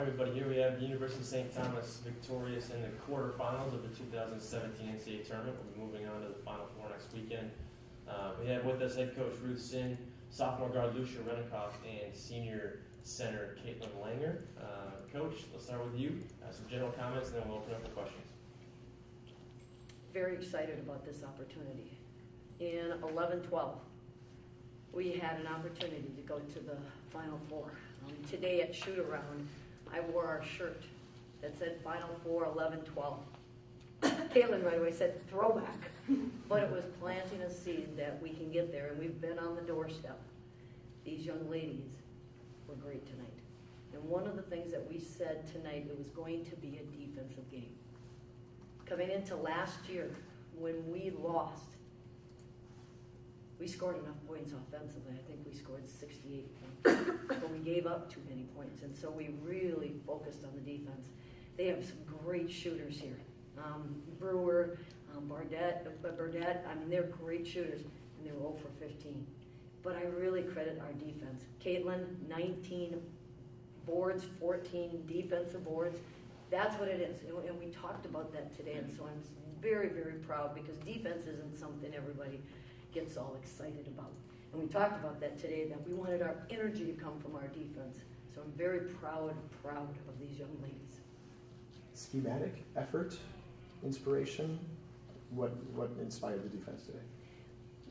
Everybody, here we have the University of St. Thomas victorious in the quarterfinals of the 2017 NCAA tournament. We'll be moving on to the Final Four next weekend. We have with us head coach Ruth Sin, sophomore guard Lucia Renikoff, and senior center Caitlin Langer. Coach, let's start with you. Some general comments, and then we'll open up for questions. Very excited about this opportunity. In 11-12, we had an opportunity to go to the Final Four. Today at shoot-around, I wore our shirt that said Final Four 11-12. Caitlin right away said throwback, but it was planting a seed that we can get there, and we've been on the doorstep. These young ladies were great tonight. And one of the things that we said tonight, it was going to be a defensive game. Coming into last year, when we lost, we scored enough points offensively. I think we scored 68 points, but we gave up too many points, and so we really focused on the defense. They have some great shooters here. Brewer, Burdette, I mean, they're great shooters, and they were 0 for 15. But I really credit our defense. Caitlin, 19 boards, 14 defensive boards. That's what it is, and we talked about that today, and so I'm very, very proud because defense isn't something everybody gets all excited about. And we talked about that today, that we wanted our energy to come from our defense. So I'm very proud of these young ladies. Schematic, effort, inspiration, what inspired the defense today?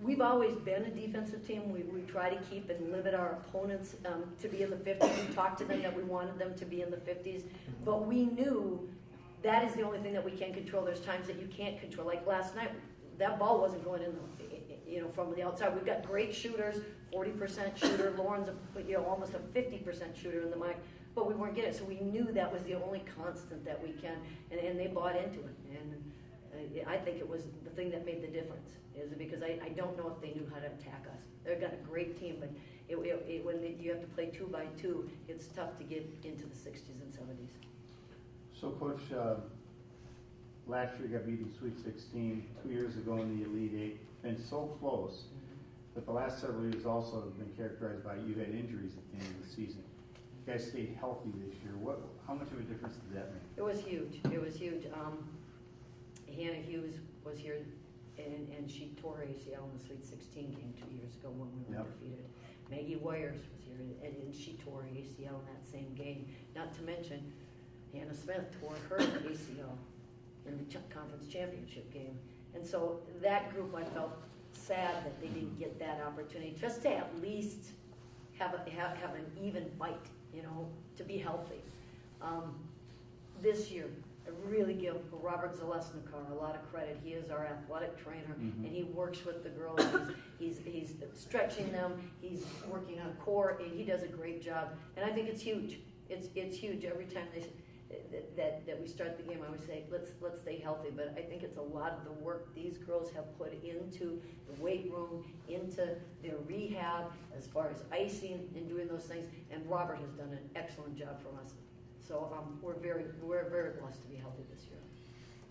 We've always been a defensive team. We try to keep and limit our opponents to be in the 50s. We talked to them that we wanted them to be in the 50s, but we knew that is the only thing that we can't control. There's times that you can't control. Like last night, that ball wasn't going in from the outside. We've got great shooters, 40% shooter. Lauren's almost a 50% shooter in the mic, but we weren't getting it. So we knew that was the only constant that we can, and they bought into it. And I think it was the thing that made the difference, is because I don't know if they knew how to attack us. They've got a great team, but when you have to play 2 by 2, it's tough to get into the 60s and 70s. So, Coach, last year you got beat in Sweet 16, 2 years ago in the Elite Eight, been so close, but the last several years also have been characterized by you had injuries at the end of the season. You guys stayed healthy this year. How much of a difference did that make? It was huge. It was huge. Hannah Hughes was here, and she tore her ACL in the Sweet 16 game 2 years ago when we were undefeated. Maggie Wires was here, and she tore her ACL in that same game. Not to mention, Hannah Smith tore her ACL in the conference championship game. And so that group, I felt sad that they didn't get that opportunity, just to at least have an even fight, to be healthy. This year, I really give Robert Zalesnikar a lot of credit. He is our athletic trainer, and he works with the girls. He's stretching them. He's working on core, and he does a great job. And I think it's huge. It's huge every time that we start the game. I always say, let's stay healthy. But I think it's a lot of the work these girls have put into the weight room, into their rehab, as far as icing and doing those things. And Robert has done an excellent job for us. So we're very blessed to be healthy this year.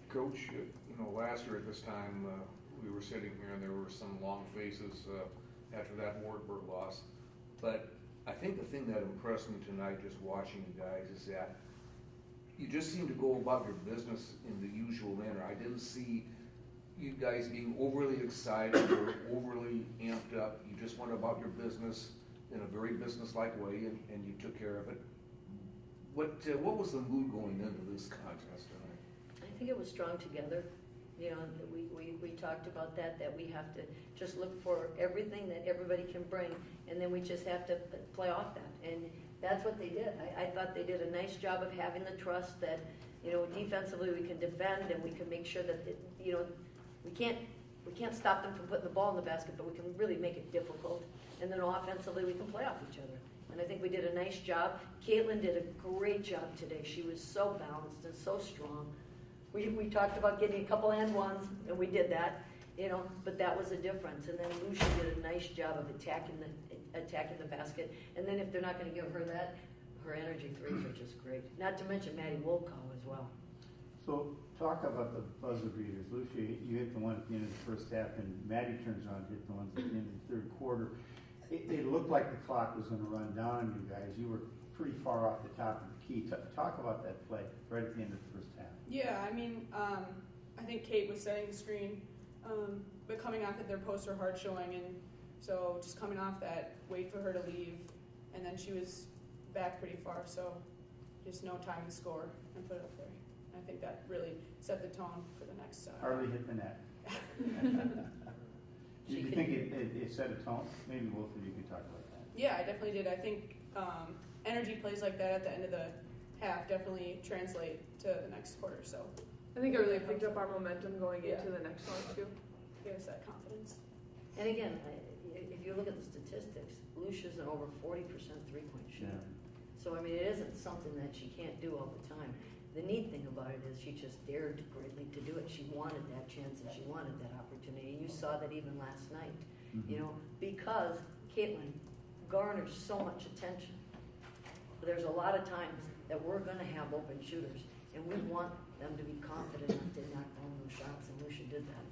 Coach, last year at this time, we were sitting here and there were some long faces after that Wartburg loss. But I think the thing that impressed me tonight, just watching you guys, is that you just seem to go about your business in the usual manner. I didn't see you guys being overly excited or overly amped up. You just went about your business in a very business-like way, and you took care of it. What was the mood going into this contest tonight? I think it was strong together. We talked about that we have to just look for everything that everybody can bring, and then we just have to play off that. And that's what they did. I thought they did a nice job of having the trust that, defensively we can defend and we can make sure that, we can't stop them from putting the ball in the basket, but we can really make it difficult. And then offensively we can play off each other. And I think we did a nice job. Caitlin did a great job today. She was so balanced and so strong. We talked about getting a couple and ones, and we did that, but that was a difference. And then Lucia did a nice job of attacking the basket. And then if they're not going to give her that, her energy threes are just great. Not to mention Maddie Wolkow as well. So talk about the buzzer beaters. Lucia, you hit the one at the end of the first half, and Maddie turns around and hit the ones at the end of the third quarter. It looked like the clock was going to run down on you guys. You were pretty far off the top of the key. Talk about that play right at the end of the first half. Yeah, I mean, I think Kate was setting the screen, but coming off at their posts were hard showing, and so just coming off that, wait for her to leave, and then she was back pretty far, so just no time to score and put it up there. And I think that really set the tone for the next. Hardly hit the net. Do you think it set a tone? Maybe both of you could talk about that. Yeah, I definitely did. I think energy plays like that at the end of the half definitely translate to the next quarter. So I think it really picked up our momentum going into the next one too. give us that confidence. And again, if you look at the statistics, Lucia's an over 40% three-point shooter. Yeah. So, I mean, it isn't something that she can't do all the time. The neat thing about it is she just dared greatly to do it. She wanted that chance and she wanted that opportunity. You saw that even last night, you know, because Caitlin garners so much attention. There's a lot of times that we're going to have open shooters, and we want them to be confident enough to knock down those shots, and Lucia did that.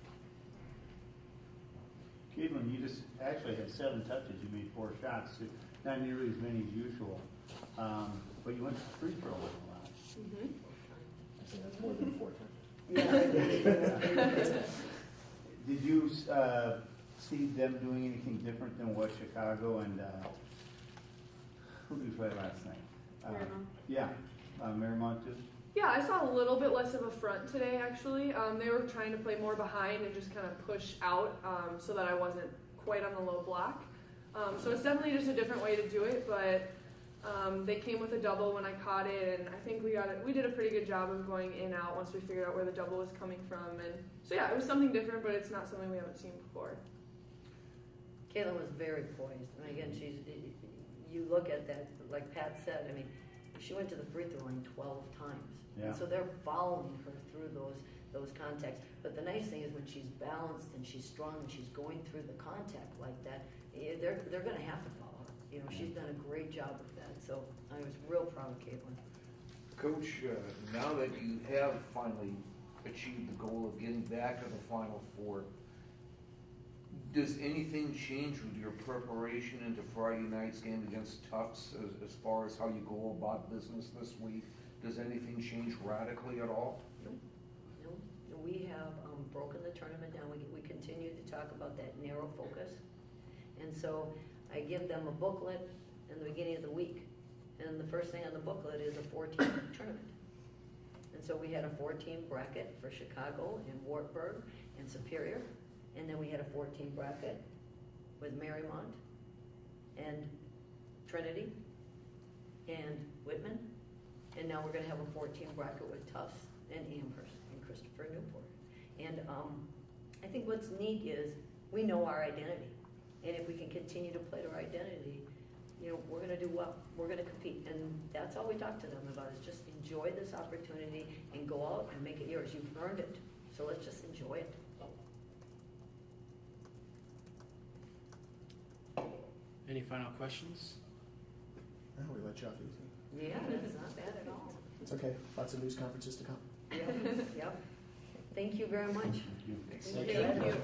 Caitlin, you just actually had 7 touches. You made 4 shots, not nearly as many as usual. But you went to free throw line a lot. I think that's more than 4 times. Yeah. Did you see them doing anything different than what Chicago and who did you play last night? Marymount. Yeah, Marymount too. Yeah, I saw a little bit less of a front today actually. They were trying to play more behind and just kind of push out so that I wasn't quite on the low block. So it's definitely just a different way to do it, but they came with a double when I caught it, and I think we did a pretty good job of going in out once we figured out where the double was coming from. And so yeah, it was something different, but it's not something we haven't seen before. Caitlin was very poised. And again, you look at that, like Pat said, I mean, she went to the free throw line 12 times. Yeah. And so they're following her through those contacts. But the nice thing is when she's balanced and she's strong and she's going through the contact like that, they're going to have to follow her. You know, she's done a great job of that. So I was real proud of Caitlin. Coach, now that you have finally achieved the goal of getting back to the Final Four, does anything change with your preparation into Friday night's game against Tufts as far as how you go about business this week? Does anything change radically at all? No. We have broken the tournament down. We continue to talk about that narrow focus. And so I give them a booklet in the beginning of the week. And the first thing on the booklet is a 4-team tournament. And so we had a 4-team bracket for Chicago and Wartburg and Superior. And then we had a 4-team bracket with Marymount and Trinity and Whitman. And now we're going to have a 4-team bracket with Tufts and Amherst and Christopher Newport. And I think what's neat is we know our identity. And if we can continue to play to our identity, you know, we're going to do well. We're going to compete. And that's all we talk to them about is just enjoy this opportunity and go out and make it yours. You've earned it. So let's just enjoy it. Any final questions? Oh, we let you off easy. Yeah, that's not bad at all. It's okay. Lots of news conferences to come. Yep. Thank you very much. Thank you. Thank you.